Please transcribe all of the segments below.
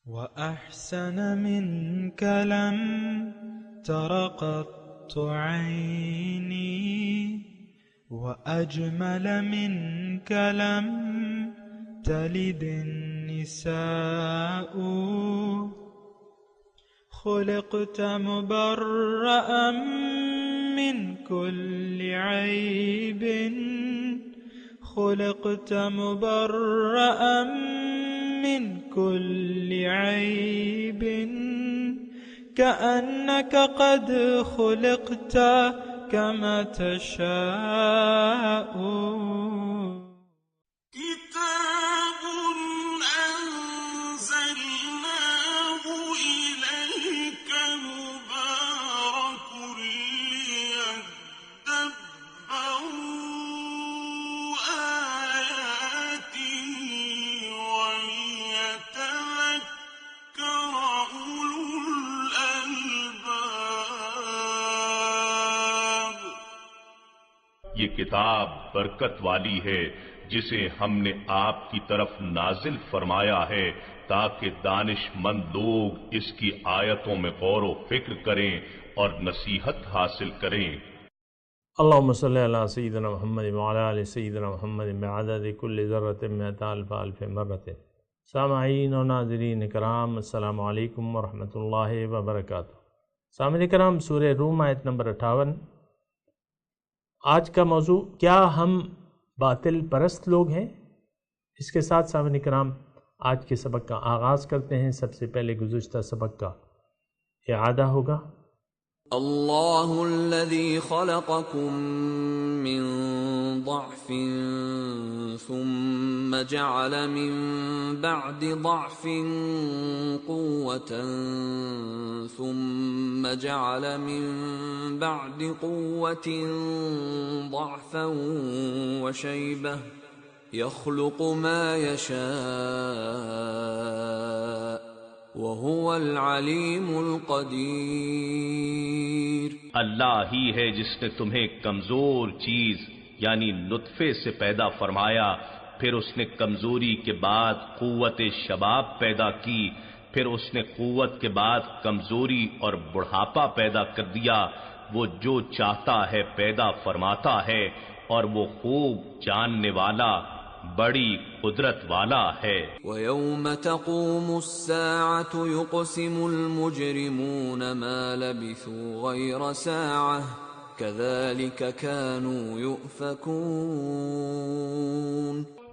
وأحسن منك لم تر قط عيني وأجمل منك لم تلد النساء خلقت مبرأ من كل عيب خلقت مبرأ من كل عيب كأنك قد خلقت كما تشاء كتاب أنزلناه إليك مبارك ليدبروا آياته وليتذكر أولو الألباب۔ یہ کتاب برکت والی ہے جسے ہم نے آپ کی طرف نازل فرمایا ہے تاکہ دانش مند لوگ اس کی آیتوں میں غور و فکر کریں اور نصیحت حاصل کریں۔ اللہم صلی علی سیدنا محمد وعلی آل سیدنا محمد بعدد کل ذرۃ مئۃ الف الف مرۃ۔ سامعین و ناظرین کرام، السلام علیکم ورحمۃ اللہ وبرکاتہ۔ سامعین کرام، سورہ روم آیت نمبر 58۔ آج کا موضوع، کیا ہم باطل پرست لوگ ہیں؟ اس کے ساتھ سامعین کرام آج کے سبق کا آغاز کرتے ہیں۔ سب سے پہلے گزشتہ سبق کا اعادہ ہوگا۔ اللہ الذی خلقکم من ضعف ثم جعل من بعد ضعف قوة ثم جعل من بعد قوة ضعفا وشیبة يخلق ما يشاء وَهُوَ الْعَلِيمُ الْقَدِيرُ۔ اللہ ہی ہے جس نے تمہیں کمزور چیز یعنی نطفے سے پیدا فرمایا، پھر اس نے کمزوری کے بعد قوت شباب پیدا کی، پھر اس نے قوت کے بعد کمزوری اور بڑھاپا پیدا کر دیا۔ وہ جو چاہتا ہے پیدا فرماتا ہے اور وہ خوب جاننے والا بڑی قدرت والا ہے۔ وَيَوْمَ تَقُومُ السَّاعَةُ يُقْسِمُ الْمُجْرِمُونَ مَا لَبِثُوا غَيْرَ سَاعَةٍ كَذَلِكَ كَانُوا يُؤْفَكُونَ۔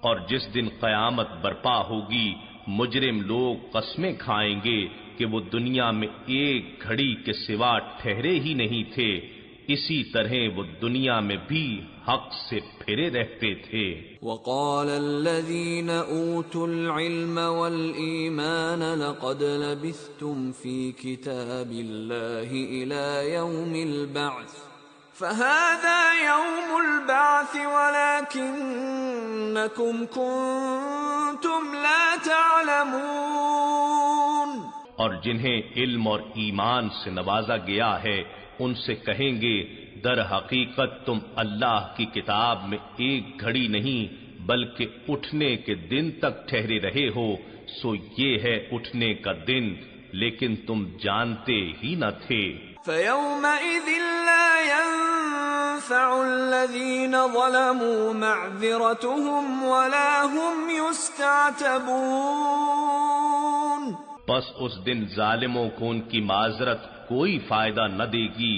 اور جس دن قیامت برپا ہوگی، مجرم لوگ قسمیں کھائیں گے کہ وہ دنیا میں ایک گھڑی کے سوا ٹھہرے ہی نہیں تھے، اسی طرح وہ دنیا میں بھی حق سے پھرے رہتے تھے۔ وقال الذين اوتوا العلم والایمان لقد لبثتم في كتاب الله الى يوم البعث فهذا يوم البعث ولكنكم كنتم لا تعلمون۔ اور جنہیں علم اور ایمان سے نوازا گیا ہے ان سے کہیں گے، در حقیقت تم اللہ کی کتاب میں ایک گھڑی نہیں بلکہ اٹھنے کے دن تک ٹھہرے رہے ہو، سو یہ ہے اٹھنے کا دن، لیکن تم جانتے ہی نہ تھے۔ فَيَوْمَئِذٍ لَا يَنفَعُ الَّذِينَ ظَلَمُوا مَعْذِرَتُهُمْ وَلَا هُمْ يُسْتَعْتَبُونَ۔ بس اس دن ظالموں کو ان کی معذرت کوئی فائدہ نہ دے گی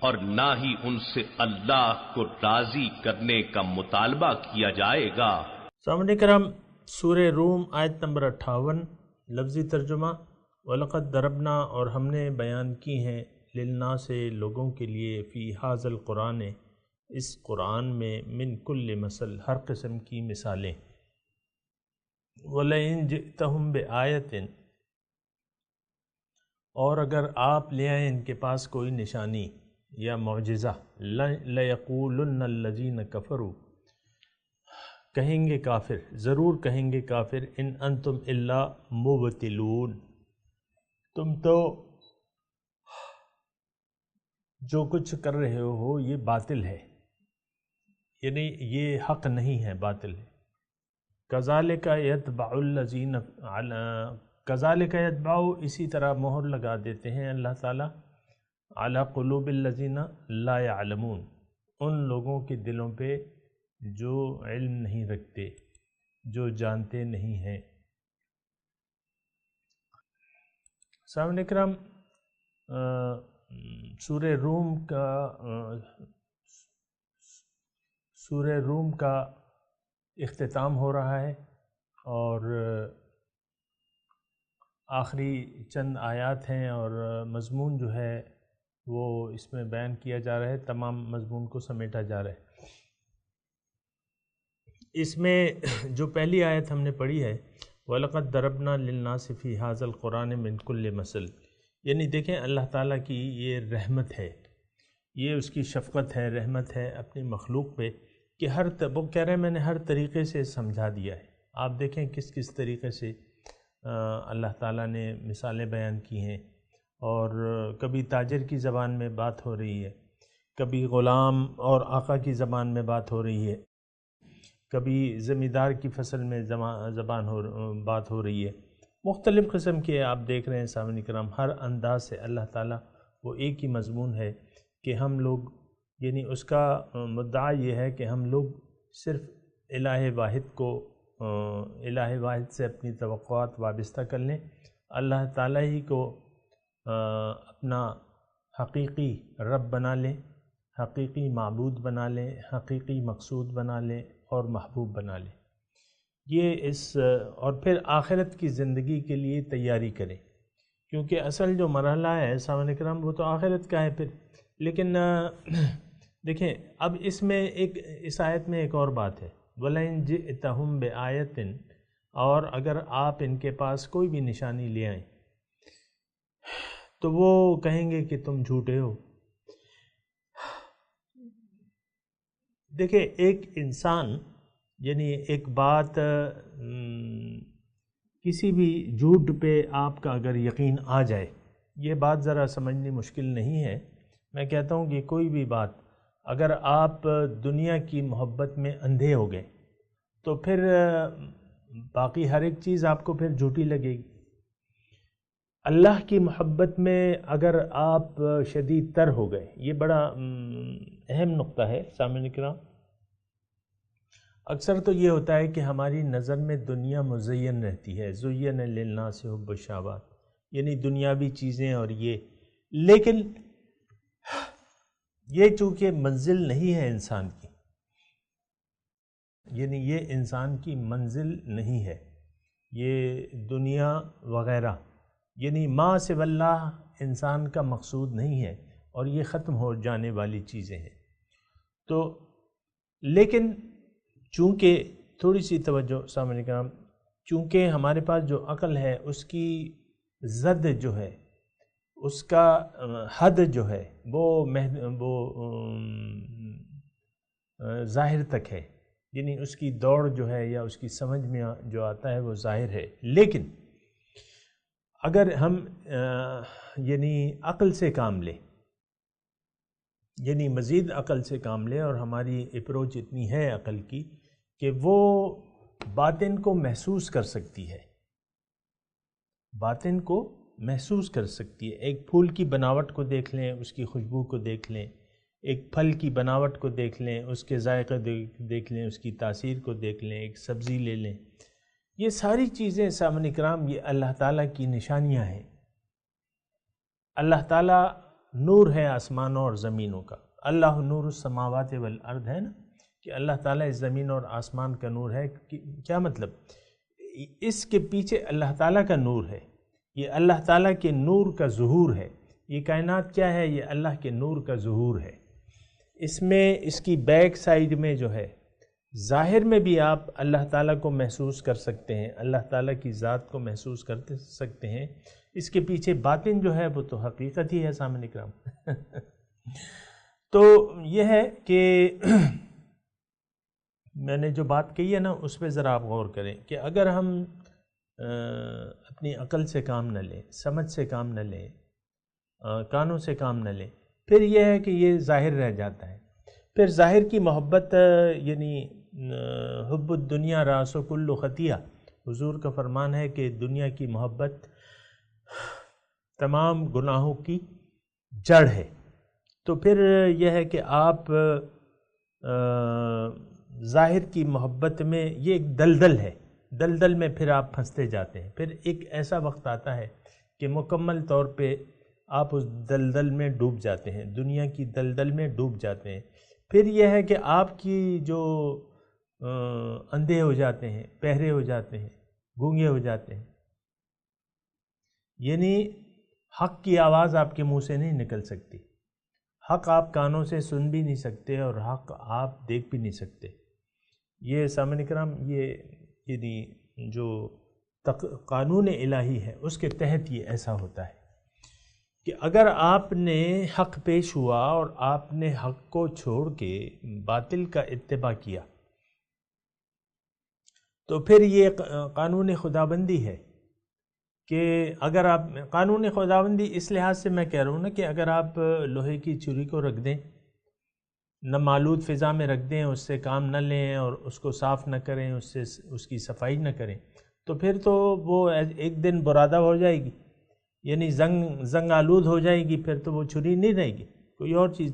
اور نہ ہی ان سے اللہ کو راضی کرنے کا مطالبہ کیا جائے گا۔ سامعین کرام، سورہ روم آیت نمبر 58، لفظی ترجمہ۔ وَلَقَدْ ضَرَبْنَا، اور ہم نے بیان کی ہیں، لِلنَّاسِ لوگوں کے لیے، فی ھذا القرآن اس قرآن میں، من کل مثل ہر قسم کی مثالیں۔ وَلَئِن جِئْتَہُم بِآیَةٍ، اور اگر آپ لے آئیں ان کے پاس کوئی نشانی یا معجزہ، لَيَقُولُنَّ الَّذِينَ كَفَرُوا، کہیں گے کافر، ضرور کہیں گے کافر، ان انتم الا مبتلون، تم تو جو کچھ کر رہے ہو یہ باطل ہے، یعنی یہ حق نہیں ہے، باطل ہے۔ کذالک یتبع الذین کذالک یطبع، اسی طرح مہر لگا دیتے ہیں اللہ تعالیٰ علی قلوب الذین لا یعلمون، ان لوگوں کے دلوں پہ جو علم نہیں رکھتے، جو جانتے نہیں ہیں۔ سامعین کرام، سورہ روم کا اختتام ہو رہا ہے، اور آخری چند آیات ہیں، اور مضمون جو ہے وہ اس میں بیان کیا جا رہا ہے، تمام مضمون کو سمیٹا جا رہا ہے۔ اس میں جو پہلی آیت ہم نے پڑھی ہے وَلَقَدْ ضَرَبْنَا لِلنَّاسِ فِي هَذَا الْقُرْآنِ مِنْ كُلِّ مَثَلٍ، یعنی دیکھیں اللہ تعالیٰ کی یہ رحمت ہے، یہ اس کی شفقت ہے، رحمت ہے اپنی مخلوق پہ، کہ وہ کہہ رہے ہیں میں نے ہر طریقے سے سمجھا دیا ہے۔ آپ دیکھیں کس کس طریقے سے اللہ تعالیٰ نے مثالیں بیان کی ہیں، اور کبھی تاجر کی زبان میں بات ہو رہی ہے، کبھی غلام اور آقا کی زبان میں بات ہو رہی ہے، کبھی زمیندار کی فصل میں بات ہو رہی ہے، مختلف قسم کے آپ دیکھ رہے ہیں سامعین کرام، ہر انداز سے اللہ تعالیٰ وہ ایک ہی مضمون ہے کہ ہم لوگ، یعنی اس کا مدعا یہ ہے کہ ہم لوگ صرف الہ واحد سے اپنی توقعات وابستہ کر لیں، اللہ تعالیٰ ہی کو اپنا حقیقی رب بنا لیں، حقیقی معبود بنا لیں، حقیقی مقصود بنا لیں اور محبوب بنا لیں، اور پھر آخرت کی زندگی کے لیے تیاری کریں، کیونکہ اصل جو مرحلہ ہے سامعین کرام وہ تو آخرت کا ہے پھر۔ لیکن دیکھیں اب اس میں اس آیت میں ایک اور بات ہے، وَلَئِن جِئْتَهُمْ بِآیَةٍ، اور اگر آپ ان کے پاس کوئی بھی نشانی لے آئیں تو وہ کہیں گے کہ تم جھوٹے ہو۔ دیکھیں ایک انسان، یعنی ایک بات، کسی بھی جھوٹ پہ آپ کا اگر یقین آ جائے، یہ بات ذرا سمجھنی مشکل نہیں ہے، میں کہتا ہوں کہ کوئی بھی بات اگر آپ دنیا کی محبت میں اندھے ہو گئے تو پھر باقی ہر ایک چیز آپ کو پھر جھوٹی لگے گی۔ اللہ کی محبت میں اگر آپ شدید تر ہو گئے، یہ بڑا اہم نقطہ ہے سامعین کرام۔ اکثر تو یہ ہوتا ہے کہ ہماری نظر میں دنیا مزین رہتی ہے، زُیّنَ لِلنَّاسِ حُبُّ الشَّہَوَاتِ، یعنی دنیاوی چیزیں، اور لیکن یہ چونکہ منزل نہیں ہے انسان کی، یعنی یہ انسان کی منزل نہیں ہے، یہ دنیا وغیرہ، یعنی ما سوی اللہ انسان کا مقصود نہیں ہے، اور یہ ختم ہو جانے والی چیزیں ہیں۔ تو لیکن چونکہ تھوڑی سی توجہ سامنے کرام، چونکہ ہمارے پاس جو عقل ہے اس کی زد جو ہے، اس کا حد جو ہے وہ ظاہر تک ہے، یعنی اس کی دوڑ جو ہے یا اس کی سمجھ میں جو آتا ہے وہ ظاہر ہے۔ لیکن اگر ہم یعنی عقل سے کام لیں، یعنی مزید عقل سے کام لیں، اور ہماری اپروچ اتنی ہے عقل کی کہ وہ باطن کو محسوس کر سکتی ہے، باطن کو محسوس کر سکتی ہے۔ ایک پھول کی بناوٹ کو دیکھ لیں، اس کی خوشبو کو دیکھ لیں، ایک پھل کی بناوٹ کو دیکھ لیں، اس کے ذائقے دیکھ لیں، اس کی تاثیر کو دیکھ لیں، ایک سبزی لے لیں، یہ ساری چیزیں سامعین کرام یہ اللہ تعالیٰ کی نشانیاں ہیں۔ اللہ تعالیٰ نور ہے آسمانوں اور زمینوں کا، اللہ نور السماوات والارض ہے نا، کہ اللہ تعالیٰ اس زمین اور آسمان کا نور ہے۔ کیا مطلب؟ اس کے پیچھے اللہ تعالیٰ کا نور ہے، یہ اللہ تعالیٰ کے نور کا ظہور ہے۔ یہ کائنات کیا ہے؟ یہ اللہ کے نور کا ظہور ہے۔ اس میں اس کی بیک سائیڈ میں جو ہے، ظاہر میں بھی آپ اللہ تعالیٰ کو محسوس کر سکتے ہیں، اللہ تعالیٰ کی ذات کو محسوس کر سکتے ہیں، اس کے پیچھے باطن جو ہے وہ تو حقیقت ہی ہے سامعین اکرام۔ تو یہ ہے کہ میں نے جو بات کہی ہے نا اس پہ ذرا آپ غور کریں کہ اگر ہم اپنی عقل سے کام نہ لیں، سمجھ سے کام نہ لیں، کانوں سے کام نہ لیں، پھر یہ ہے کہ یہ ظاہر رہ جاتا ہے۔ پھر ظاہر کی محبت، یعنی حب الدنیا راس کل خطیہ، حضور کا فرمان ہے کہ دنیا کی محبت تمام گناہوں کی جڑ ہے۔ تو پھر یہ ہے کہ آپ ظاہر کی محبت میں یہ ایک دلدل ہے، دلدل میں پھر آپ پھنستے جاتے ہیں۔ پھر ایک ایسا وقت آتا ہے کہ مکمل طور پہ آپ اس دلدل میں ڈوب جاتے ہیں، دنیا کی دلدل میں ڈوب جاتے ہیں۔ پھر یہ ہے کہ آپ کی جو اندھے ہو جاتے ہیں، بہرے ہو جاتے ہیں، گونگے ہو جاتے ہیں، یعنی حق کی آواز آپ کے منہ سے نہیں نکل سکتی، حق آپ کانوں سے سن بھی نہیں سکتے اور حق آپ دیکھ بھی نہیں سکتے۔ یہ سامعین کرام، یہ یعنی جو قانون الہی ہے اس کے تحت یہ ایسا ہوتا ہے کہ اگر آپ نے حق پیش ہوا اور آپ نے حق کو چھوڑ کے باطل کا اتباع کیا تو پھر یہ قانون خداوندی ہے کہ اگر آپ قانون خداوندی اس لحاظ سے میں کہہ رہا ہوں نا کہ اگر آپ لوہے کی چھری کو رکھ دیں، نامالود فضا میں رکھ دیں، اس سے کام نہ لیں اور اس کو صاف نہ کریں، اس کی صفائی نہ کریں، تو پھر تو وہ ایک دن برادہ ہو جائے گی، یعنی زنگ آلود ہو جائے گی، پھر تو وہ چھری نہیں رہے گی، کوئی اور چیز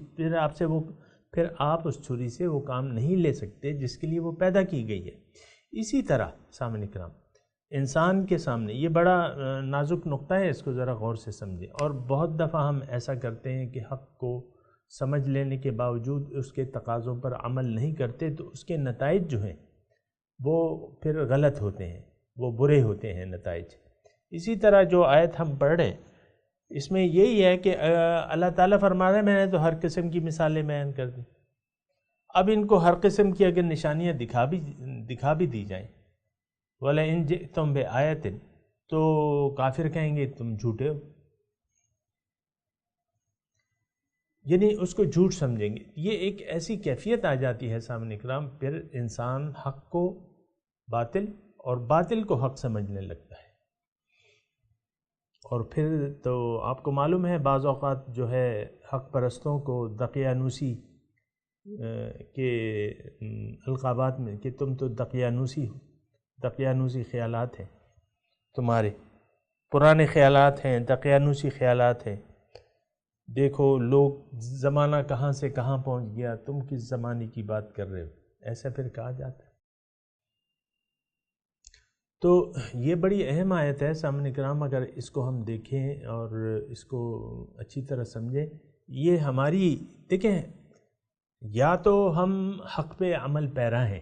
پھر آپ اس چھری سے وہ کام نہیں لے سکتے جس کے لیے وہ پیدا کی گئی ہے۔ اسی طرح سامعین کرام، انسان کے سامنے یہ بڑا نازک نقطہ ہے، اس کو ذرا غور سے سمجھیں۔ اور بہت دفعہ ہم ایسا کرتے ہیں کہ حق کو سمجھ لینے کے باوجود اس کے تقاضوں پر عمل نہیں کرتے، تو اس کے نتائج جو ہیں وہ پھر غلط ہوتے ہیں، وہ برے ہوتے ہیں نتائج۔ اسی طرح جو آیت ہم پڑھ رہے ہیں اس میں یہی ہے کہ اللہ تعالیٰ فرما رہے ہیں میں نے تو ہر قسم کی مثالیں بیان کر دی۔ اب ان کو ہر قسم کی اگر نشانیاں دکھا بھی دی جائیں، وَلَئِن جِئْتُم بِآیَةٍ، تو کافر کہیں گے تم جھوٹے ہو، یعنی اس کو جھوٹ سمجھیں گے۔ یہ ایک ایسی کیفیت آ جاتی ہے سامعین کرام، پھر انسان حق کو باطل اور باطل کو حق سمجھنے لگتا ہے۔ اور پھر تو آپ کو معلوم ہے بعض اوقات جو ہے حق پرستوں کو دقیانوسی کے القابات میں کہ تم تو دقیانوسی ہو، دقیانوسی خیالات ہیں تمہارے، پرانے خیالات ہیں، دقیانوسی خیالات ہیں، دیکھو لوگ زمانہ کہاں سے کہاں پہنچ گیا، تم کس زمانے کی بات کر رہے ہو، ایسا پھر کہا جاتا ہے۔ تو یہ بڑی اہم آیت ہے سامعین کرام، اگر اس کو ہم دیکھیں اور اس کو اچھی طرح سمجھیں، یہ ہماری دیکھیں، یا تو ہم حق پہ عمل پیرا ہیں،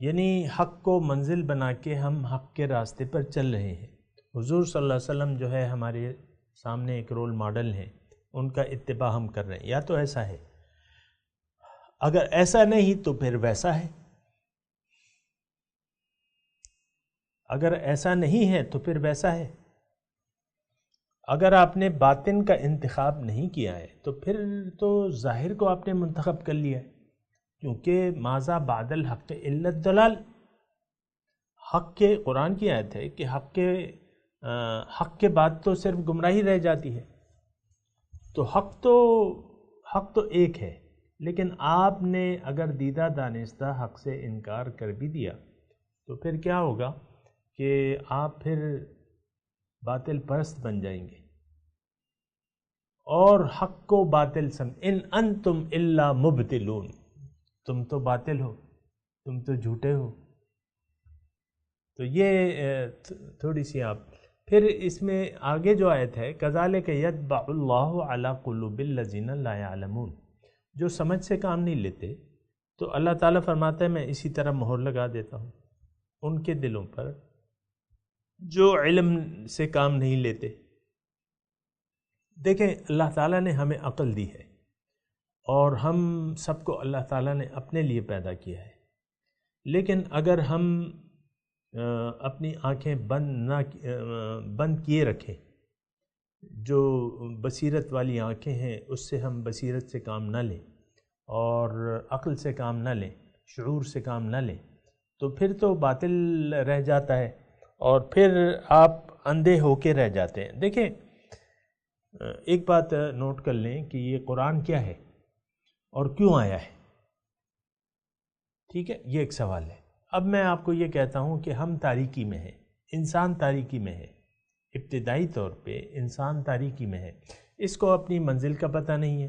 یعنی حق کو منزل بنا کے ہم حق کے راستے پر چل رہے ہیں۔ حضور صلی اللہ علیہ وسلم جو ہے ہمارے سامنے ایک رول ماڈل ہیں، ان کا اتباع ہم کر رہے ہیں، یا تو ایسا ہے، اگر ایسا نہیں تو پھر ویسا ہے، اگر ایسا نہیں ہے تو پھر ویسا ہے۔ اگر آپ نے باطن کا انتخاب نہیں کیا ہے تو پھر تو ظاہر کو آپ نے منتخب کر لیا ہے، کیونکہ ماذا بعد الحق الا الضلال، حق کے قرآن کی آیت ہے کہ حق کے بعد تو صرف گمراہی رہ جاتی ہے۔ تو حق تو ایک ہے، لیکن آپ نے اگر دیدہ دانستہ حق سے انکار کر بھی دیا تو پھر کیا ہوگا کہ آپ پھر باطل پرست بن جائیں گے اور حق کو باطل ان انتم الا مبتلون، تم تو باطل ہو، تم تو جھوٹے ہو۔ تو یہ تھوڑی سی آپ پھر اس میں آگے جو آیت ہے کذالک یطبع اللہ علی قلوب الذین لا یعلمون، جو سمجھ سے کام نہیں لیتے تو اللہ تعالیٰ فرماتا ہے میں اسی طرح مہر لگا دیتا ہوں ان کے دلوں پر جو علم سے کام نہیں لیتے۔ دیکھیں اللہ تعالیٰ نے ہمیں عقل دی ہے اور ہم سب کو اللہ تعالیٰ نے اپنے لیے پیدا کیا ہے، لیکن اگر ہم اپنی آنکھیں بند کیے رکھیں، جو بصیرت والی آنکھیں ہیں اس سے ہم بصیرت سے کام نہ لیں اور عقل سے کام نہ لیں، شعور سے کام نہ لیں، تو پھر تو باطل رہ جاتا ہے اور پھر آپ اندھے ہو کے رہ جاتے ہیں۔ دیکھیں ایک بات نوٹ کر لیں کہ یہ قرآن کیا ہے اور کیوں آیا ہے، ٹھیک ہے، یہ ایک سوال ہے۔ اب میں آپ کو یہ کہتا ہوں کہ ہم تاریکی میں ہیں، انسان تاریکی میں ہے، ابتدائی طور پہ انسان تاریکی میں ہے، اس کو اپنی منزل کا پتہ نہیں ہے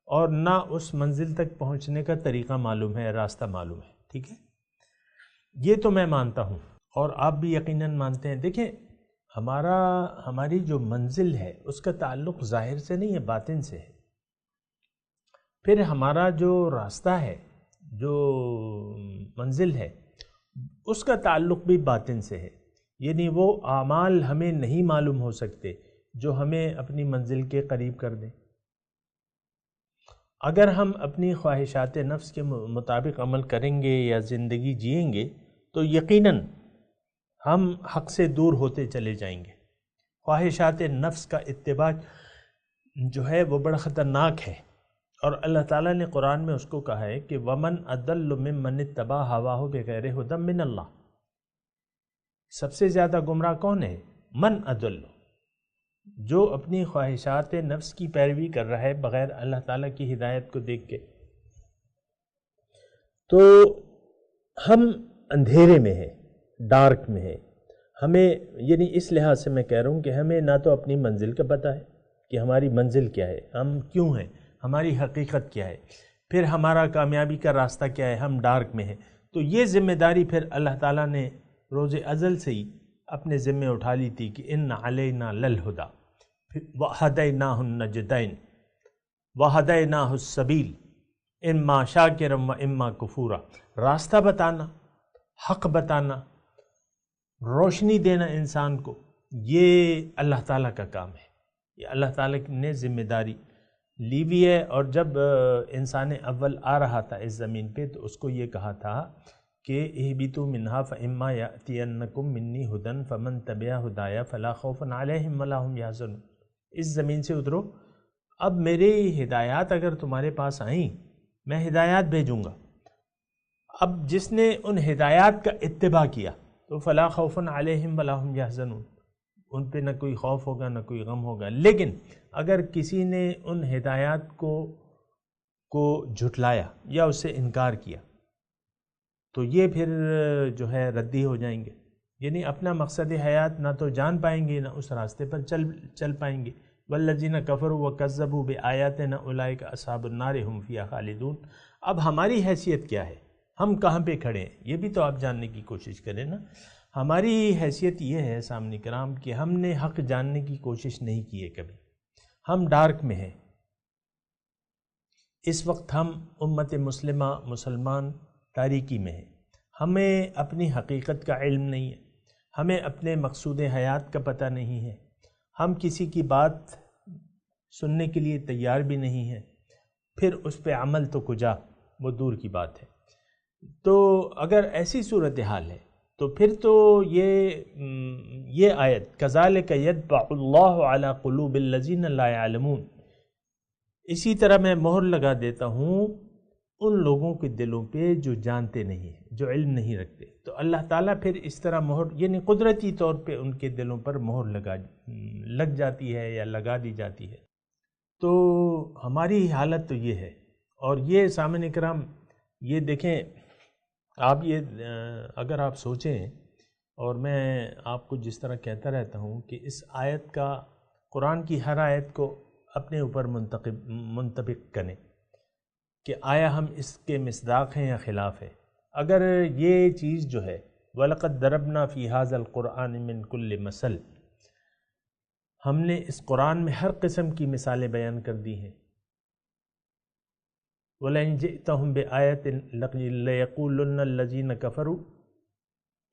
اور نہ اس منزل تک پہنچنے کا طریقہ معلوم ہے، راستہ معلوم ہے، ٹھیک ہے؟ یہ تو میں مانتا ہوں اور آپ بھی یقیناً مانتے ہیں۔ دیکھیں، ہماری جو منزل ہے اس کا تعلق ظاہر سے نہیں ہے، باطن سے ہے۔ پھر ہمارا جو راستہ ہے، جو منزل ہے، اس کا تعلق بھی باطن سے ہے، یعنی وہ اعمال ہمیں نہیں معلوم ہو سکتے جو ہمیں اپنی منزل کے قریب کر دیں۔ اگر ہم اپنی خواہشات نفس کے مطابق عمل کریں گے یا زندگی جئیں گے تو یقیناً ہم حق سے دور ہوتے چلے جائیں گے۔ خواہشات نفس کا اتباع جو ہے وہ بڑا خطرناک ہے، اور اللہ تعالیٰ نے قرآن میں اس کو کہا ہے کہ وَمَنْ أَضَلُّ مِمَّنِ اتَّبَعَ هَوَاهُ بِغَيْرِ هُدًى مِّنَ اللَّهِ۔ سب سے زیادہ گمراہ کون ہے؟ من اضل، جو اپنی خواہشات نفس کی پیروی کر رہا ہے بغیر اللہ تعالیٰ کی ہدایت کو دیکھ کے۔ تو ہم اندھیرے میں ہیں، ڈارک میں ہیں، ہمیں یعنی اس لحاظ سے میں کہہ رہا ہوں کہ ہمیں نہ تو اپنی منزل کا پتہ ہے کہ ہماری منزل کیا ہے، ہم کیوں ہیں، ہماری حقیقت کیا ہے، پھر ہمارا کامیابی کا راستہ کیا ہے، ہم ڈارک میں ہیں۔ تو یہ ذمہ داری پھر اللہ تعالیٰ نے روز ازل سے ہی اپنے ذمے اٹھا لی تھی کہ ان علینا للہدا وہدیناہ النجدین وہدیناہ السبیل اما شاکرا و اما کفورا۔ راستہ بتانا، حق بتانا، روشنی دینا انسان کو، یہ اللہ تعالیٰ کا کام ہے، یہ اللہ تعالیٰ نے ذمہ داری لی ہوئی ہے۔ اور جب انسان اول آ رہا تھا اس زمین پہ تو اس کو یہ کہا تھا کہ اہبطوا منہا فاما یأتینکم منی ھدی فمن تبع ھدایا فلا خوف علیہم ولا ھم یحزنون۔ اس زمین سے اترو، اب میری ہدایات اگر تمہارے پاس آئیں، میں ہدایات بھیجوں گا، اب جس نے ان ہدایات کا اتباع کیا تو فلا خوف علیہم ولا ھم یحزنون، ان پہ نہ کوئی خوف ہوگا نہ کوئی غم ہوگا۔ لیکن اگر کسی نے ان ہدایات کو جھٹلایا یا اس سے انکار کیا تو یہ پھر جو ہے ردی ہو جائیں گے، یعنی اپنا مقصد حیات نہ تو جان پائیں گے نہ اس راستے پر چل پائیں گے۔ والذین کفروا وکذبوا بآیاتنا اولئک اصحاب النار هم فیہا خالدون۔ اب ہماری حیثیت کیا ہے، ہم کہاں پہ کھڑے ہیں، یہ بھی تو آپ جاننے کی کوشش کریں نا۔ ہماری حیثیت یہ ہے سامنے کرام کہ ہم نے حق جاننے کی کوشش نہیں کی ہے کبھی، ہم ڈارک میں ہیں۔ اس وقت ہم امت مسلمہ مسلمان تاریکی میں ہیں، ہمیں اپنی حقیقت کا علم نہیں ہے، ہمیں اپنے مقصود حیات کا پتہ نہیں ہے، ہم کسی کی بات سننے کے لیے تیار بھی نہیں ہیں، پھر اس پہ عمل تو کجا، وہ دور کی بات ہے۔ تو اگر ایسی صورتحال ہے تو پھر تو یہ آیت کذالک یطبع اللہ علی قلوب الذین لا یعلمون، اسی طرح میں مہر لگا دیتا ہوں ان لوگوں کے دلوں پہ جو جانتے نہیں ہیں، جو علم نہیں رکھتے، تو اللہ تعالیٰ پھر اس طرح مہر یعنی قدرتی طور پہ ان کے دلوں پر مہر لگ جاتی ہے یا لگا دی جاتی ہے۔ تو ہماری حالت تو یہ ہے، اور یہ سامعین کرام یہ دیکھیں، آپ یہ اگر آپ سوچیں، اور میں آپ کو جس طرح کہتا رہتا ہوں کہ اس آیت کا، قرآن کی ہر آیت کو اپنے اوپر منطبق کریں کہ آیا ہم اس کے مصداق ہیں یا خلاف ہے۔ اگر یہ چیز جو ہے وَلَقَدْ ضَرَبْنَا فِي هَذَا الْقُرْآنِ مِنْ كُلِّ مَثَلٍ، ہم نے اس قرآن میں ہر قسم کی مثالیں بیان کر دی ہیں۔ وَلَئِنْ جِئْتَهُمْ بِآيَةٍ لَيَقُولُنَّ الَّذِينَ كَفَرُوا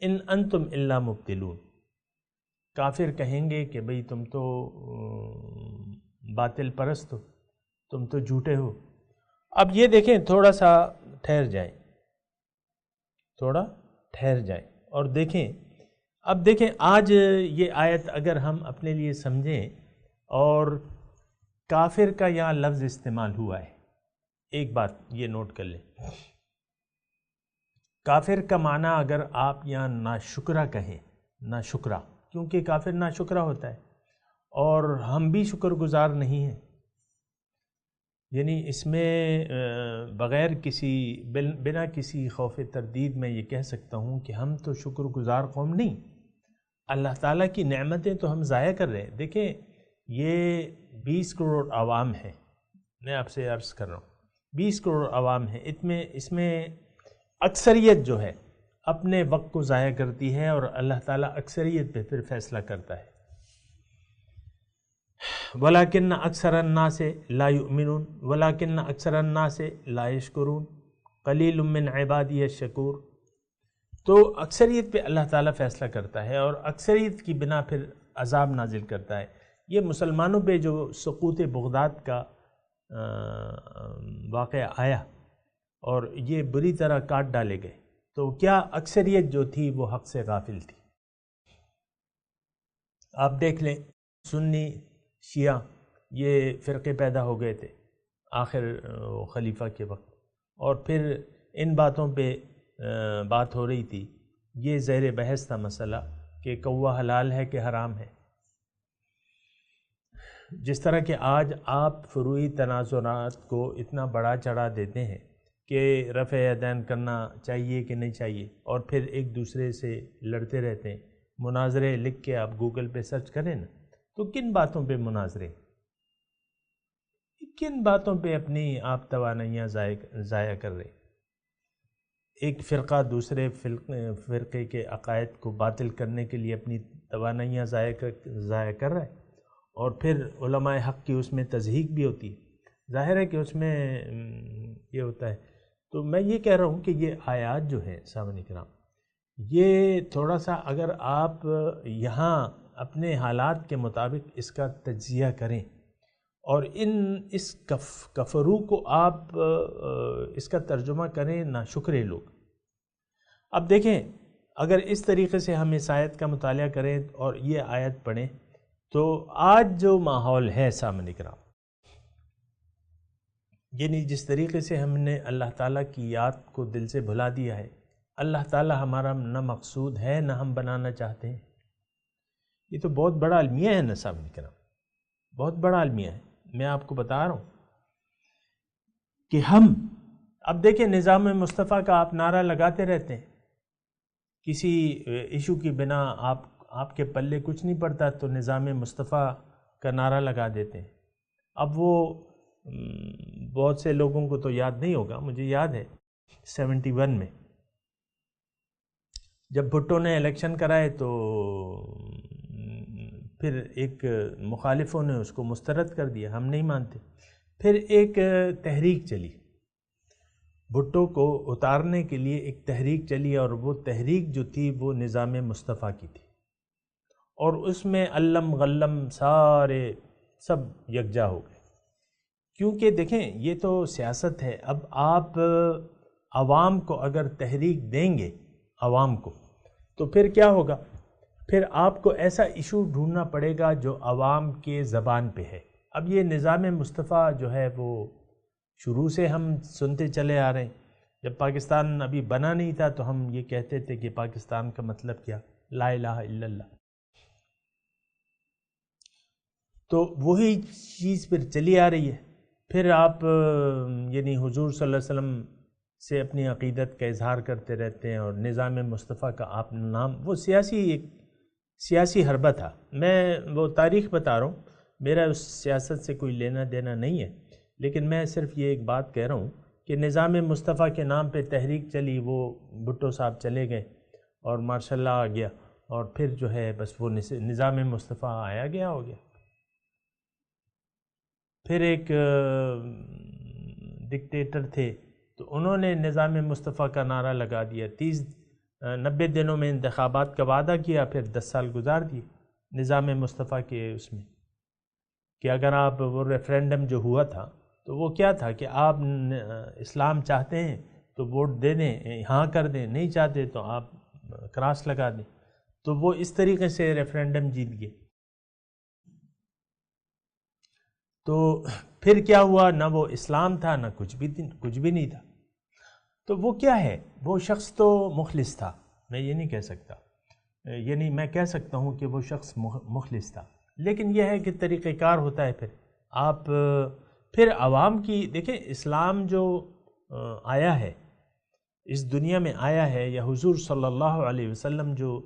إِنْ أَنْتُمْ إِلَّا مُبْطِلُونَ، کافر کہیں گے کہ بھئی تم تو باطل پرست ہو، تم تو جھوٹے ہو۔ اب یہ دیکھیں، تھوڑا سا ٹھہر جائیں، تھوڑا ٹھہر جائیں اور دیکھیں۔ اب دیکھیں، آج یہ آیت اگر ہم اپنے لیے سمجھیں، اور کافر کا یہاں لفظ استعمال ہوا ہے، ایک بات یہ نوٹ کر لیں، کافر کا معنی اگر آپ یہاں ناشکرا کہیں، ناشکرا، کیونکہ کافر ناشکرا ہوتا ہے اور ہم بھی شکر گزار نہیں ہیں۔ یعنی اس میں بغیر کسی بنا کسی خوف تردید میں یہ کہہ سکتا ہوں کہ ہم تو شکر گزار قوم نہیں. اللہ تعالیٰ کی نعمتیں تو ہم ضائع کر رہے ہیں. دیکھیں یہ 20 کروڑ عوام ہیں، میں آپ سے عرض کر رہا ہوں 20 کروڑ عوام ہیں، اس میں اکثریت جو ہے اپنے وقت کو ضائع کرتی ہے اور اللہ تعالیٰ اکثریت پہ پھر فیصلہ کرتا ہے. وَلَكِنَّ أَكْثَرَ النَّاسِ لَا يُؤْمِنُونَ وَلَكِنَّ أَكْثَرَ النَّاسِ لَا يَشْكُرُونَ قَلِيلٌ مِّنْ عِبَادِيَ الشَّكُورُ. تو اکثریت پہ اللہ تعالیٰ فیصلہ کرتا ہے اور اکثریت کی بنا پھر عذاب نازل کرتا ہے. یہ مسلمانوں پہ جو سقوط بغداد کا واقعہ آیا اور یہ بری طرح کاٹ ڈالے گئے، تو کیا اکثریت جو تھی وہ حق سے غافل تھی. آپ دیکھ لیں سنی شیعہ یہ فرقے پیدا ہو گئے تھے آخر خلیفہ کے وقت، اور پھر ان باتوں پہ بات ہو رہی تھی. یہ زیر بحث تھا مسئلہ کہ کوا حلال ہے کہ حرام ہے. جس طرح کہ آج آپ فروعی تنازعات کو اتنا بڑا چڑھا دیتے ہیں کہ رفع یدین کرنا چاہیے کہ نہیں چاہیے، اور پھر ایک دوسرے سے لڑتے رہتے ہیں. مناظرے لکھ کے آپ گوگل پہ سرچ کریں نا، تو کن باتوں پہ مناظرے، کن باتوں پہ اپنی آپ توانائیاں ضائع کر رہے ہیں. ایک فرقہ دوسرے فرقے کے عقائد کو باطل کرنے کے لیے اپنی توانائیاں ضائع کر رہا ہے، اور پھر علماء حق کی اس میں تضحیق بھی ہوتی ہے. ظاہر ہے کہ اس میں یہ ہوتا ہے. تو میں یہ کہہ رہا ہوں کہ یہ آیات جو ہیں سامعین کرام، یہ تھوڑا سا اگر آپ یہاں اپنے حالات کے مطابق اس کا تجزیہ کریں اور اس کفرو کو آپ اس کا ترجمہ کریں ناشکرے لوگ. اب دیکھیں اگر اس طریقے سے ہم اس آیت کا مطالعہ کریں اور یہ آیت پڑھیں تو آج جو ماحول ہے سامعین کرام، یعنی جس طریقے سے ہم نے اللہ تعالیٰ کی یاد کو دل سے بھلا دیا ہے، اللہ تعالیٰ ہمارا نہ مقصود ہے نہ ہم بنانا چاہتے ہیں. یہ تو بہت بڑا المیہ ہے نا سامعین کرام، بہت بڑا المیہ ہے. میں آپ کو بتا رہا ہوں کہ ہم اب دیکھیں نظام مصطفیٰ کا آپ نعرہ لگاتے رہتے ہیں، کسی ایشو کی بنا آپ کے پلے کچھ نہیں پڑتا تو نظام مصطفیٰ کا نعرہ لگا دیتے ہیں. اب وہ بہت سے لوگوں کو تو یاد نہیں ہوگا، مجھے یاد ہے 71 میں جب بھٹو نے الیکشن کرائے تو پھر ایک مخالفوں نے اس کو مسترد کر دیا، ہم نہیں مانتے. پھر ایک تحریک چلی بھٹو کو اتارنے کے لیے، ایک تحریک چلی، اور وہ تحریک جو تھی وہ نظام مصطفیٰ کی تھی، اور اس میں علم غلم سارے سب یکجا ہو گئے. کیونکہ دیکھیں یہ تو سیاست ہے. اب آپ عوام کو اگر تحریک دیں گے عوام کو تو پھر کیا ہوگا؟ پھر آپ کو ایسا ایشو ڈھونڈنا پڑے گا جو عوام کے زبان پہ ہے. اب یہ نظام مصطفیٰ جو ہے وہ شروع سے ہم سنتے چلے آ رہے ہیں. جب پاکستان ابھی بنا نہیں تھا تو ہم یہ کہتے تھے کہ پاکستان کا مطلب کیا؟ لا الہ الا اللہ. تو وہی چیز پھر چلی آ رہی ہے. پھر آپ یعنی حضور صلی اللہ علیہ وسلم سے اپنی عقیدت کا اظہار کرتے رہتے ہیں، اور نظام مصطفیٰ کا آپ نام، وہ سیاسی حربہ تھا. میں وہ تاریخ بتا رہا ہوں، میرا اس سیاست سے کوئی لینا دینا نہیں ہے، لیکن میں صرف یہ ایک بات کہہ رہا ہوں کہ نظام مصطفیٰ کے نام پہ تحریک چلی، وہ بھٹو صاحب چلے گئے اور ماشاء اللہ آ گیا، اور پھر جو ہے بس وہ نظام مصطفیٰ آیا گیا ہو گیا. پھر ایک ڈکٹیٹر تھے تو انہوں نے نظام مصطفیٰ کا نعرہ لگا دیا، 90 دنوں میں انتخابات کا وعدہ کیا، پھر 10 سال گزار دیے نظام مصطفیٰ کے اس میں، کہ اگر آپ وہ ریفرینڈم جو ہوا تھا تو وہ کیا تھا کہ آپ اسلام چاہتے ہیں تو ووٹ دے دیں، ہاں کر دیں، نہیں چاہتے تو آپ کراس لگا دیں. تو وہ اس طریقے سے ریفرینڈم جیت گئے. تو پھر کیا ہوا؟ نہ وہ اسلام تھا نہ کچھ بھی نہیں تھا. تو وہ کیا ہے؟ وہ شخص تو مخلص تھا، میں یہ نہیں کہہ سکتا، یعنی میں کہہ سکتا ہوں کہ وہ شخص مخلص تھا، لیکن یہ ہے کہ طریقہ کار ہوتا ہے. پھر آپ پھر عوام کی دیکھیں، اسلام جو آیا ہے اس دنیا میں آیا ہے، یا حضور صلی اللہ علیہ وسلم جو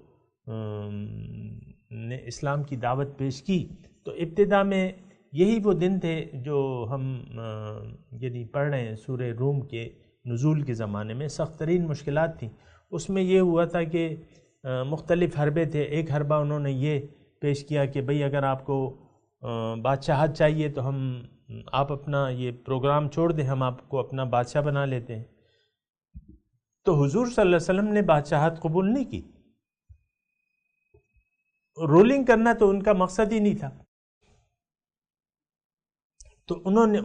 نے اسلام کی دعوت پیش کی، تو ابتدا میں یہی وہ دن تھے جو ہم یعنی پڑھ رہے ہیں سورہ روم کے نزول کے زمانے میں، سخت ترین مشکلات تھیں۔ اس میں یہ ہوا تھا کہ مختلف حربے تھے۔ ایک حربہ انہوں نے یہ پیش کیا کہ بھئی اگر آپ کو بادشاہت چاہیے تو آپ اپنا یہ پروگرام چھوڑ دیں، ہم آپ کو اپنا بادشاہ بنا لیتے ہیں۔ تو حضور صلی اللہ علیہ وسلم نے بادشاہت قبول نہیں کی، رولنگ کرنا تو ان کا مقصد ہی نہیں تھا۔ تو انہوں نے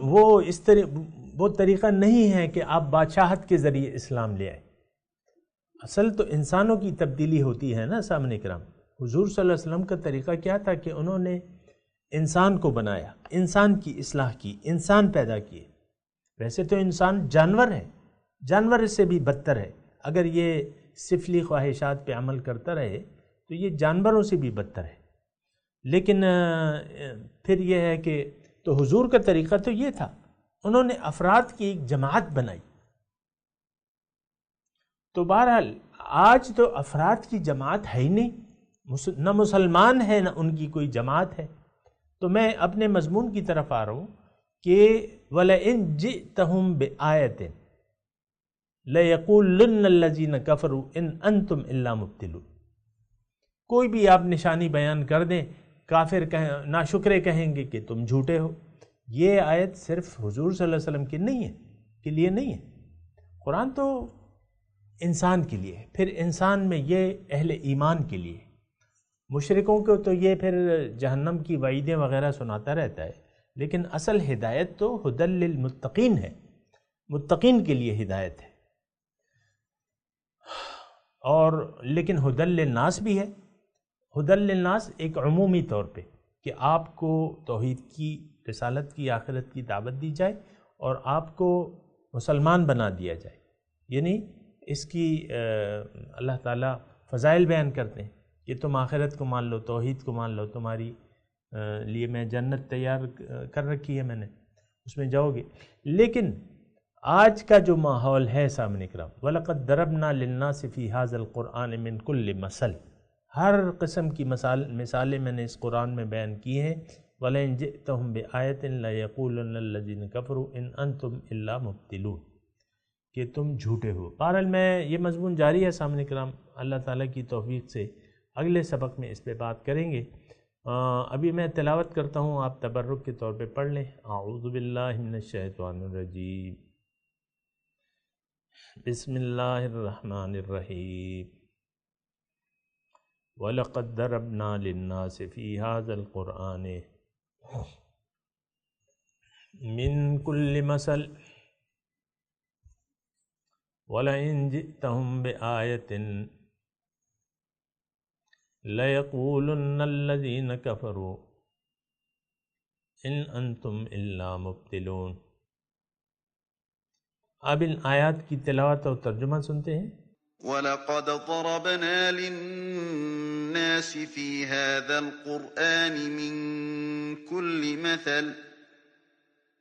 وہ طریقہ نہیں ہے کہ آپ بادشاہت کے ذریعے اسلام لے آئے۔ اصل تو انسانوں کی تبدیلی ہوتی ہے نا سامنے کرام۔ حضور صلی اللہ علیہ وسلم کا طریقہ کیا تھا کہ انہوں نے انسان کو بنایا، انسان کی اصلاح کی، انسان پیدا کیے۔ ویسے تو انسان جانور ہے، جانور سے بھی بدتر ہے۔ اگر یہ سفلی خواہشات پہ عمل کرتا رہے تو یہ جانوروں سے بھی بدتر ہے۔ لیکن پھر یہ ہے کہ تو حضور کا طریقہ تو یہ تھا، انہوں نے افراد کی ایک جماعت بنائی۔ تو بہرحال آج تو افراد کی جماعت ہے ہی نہیں، نہ مسلمان ہے نہ ان کی کوئی جماعت ہے۔ تو میں اپنے مضمون کی طرف آ رہا ہوں کہ وَلَئِن جِئْتَهُمْ بِآیَةٍ لَيَقُولُنَّ الَّذِينَ كَفَرُوا إِنْ أَنْتُمْ إِلَّا مُبْطِلُونَ۔ کوئی بھی آپ نشانی بیان کر دیں، کافر ناشکرے کہیں گے کہ تم جھوٹے ہو۔ یہ آیت صرف حضور صلی اللہ علیہ وسلم کے لیے نہیں ہے، قرآن تو انسان کے لیے ہے، پھر انسان میں یہ اہل ایمان کے لیے۔ مشرکوں کو تو یہ پھر جہنم کی وعیدیں وغیرہ سناتا رہتا ہے، لیکن اصل ہدایت تو ھدی للمتقین ہے، متقین کے لیے ہدایت ہے۔ اور لیکن ھدی للناس بھی ہے۔ ھدی للناس ایک عمومی طور پہ کہ آپ کو توحید کی، رسالت کی، آخرت کی دعوت دی جائے اور آپ کو مسلمان بنا دیا جائے، یعنی اس کی اللہ تعالیٰ فضائل بیان کرتے ہیں کہ تم آخرت کو مان لو، توحید کو مان لو، تمہاری لیے میں جنت تیار کر رکھی ہے میں نے، اس میں جاؤ گے۔ لیکن آج کا جو ماحول ہے سامنے کرام، وَلَقَدْ ضَرَبْنَا لِلنَّاسِ فِي هَذَا الْقُرْآنِ مِنْ كُلِّ مَثَلٍ، ہر قسم کی مثالیں میں نے اس قرآن میں بیان کی ہیں۔ وَلَئِن جِئْتَهُمْ بِآیَةٍ لَيَقُولُنَّ الَّذِينَ كَفَرُوا إِنْ أَنْتُمْ إِلَّا مُبْطِلُونَ، کہ تم جھوٹے ہو۔ بہرحال میں یہ مضمون جاری ہے سامنے کرام، اللہ تعالیٰ کی توفیق سے اگلے سبق میں اس پہ بات کریں گے۔ ابھی میں تلاوت کرتا ہوں، آپ تبرک کے طور پہ پڑھ لیں۔ اعوذ باللہ من الشیطان الرجیم، بسم اللہ الرحمن الرحیم، وَلَقَدْ ضَرَبْنَا لِلنَّاسِ فِي هَذَا الْقُرْآنِ مِنْ كُلِّ مَثَلٍ وَلَئِن جِئْتَهُمْ بِآیَةٍ لَيَقُولُنَّ الَّذِينَ كَفَرُوا إِنْ أَنْتُمْ إِلَّا مُبْطِلُونَ۔ اب ان آیات کی تلاوت اور ترجمہ سنتے ہیں۔ وَلَقَدْ ضَرَبْنَا لِلنَّاسِ فِي هَذَا الْقُرْآنِ مِنْ كُلِّ مَثَلٍ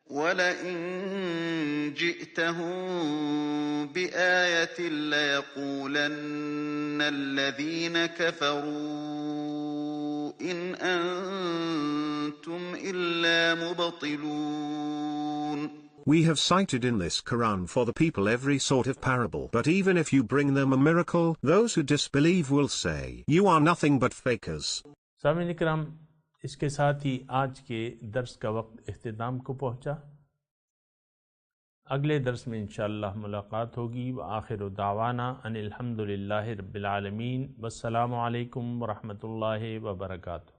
وَلَئِن جِئْتَهُمْ بِآيَةٍ لَيَقُولَنَّ الَّذِينَ كَفَرُوا إِنْ أَنْتُمْ إِلَّا مُبْطِلُونَ۔ We have cited in this Quran for the people every sort of parable, but even if you bring them a miracle, those who disbelieve will say, "You are nothing but fakers." سامعین کرام، اس کے ساتھ ہی آج کے درس کا وقت اختتام کو پہنچا۔ اگلے درس میں انشاءاللہ ملاقات ہوگی۔ وآخر دعوانا ان الحمد للہ رب العالمین، والسلام علیکم ورحمۃ اللہ وبرکاتہ۔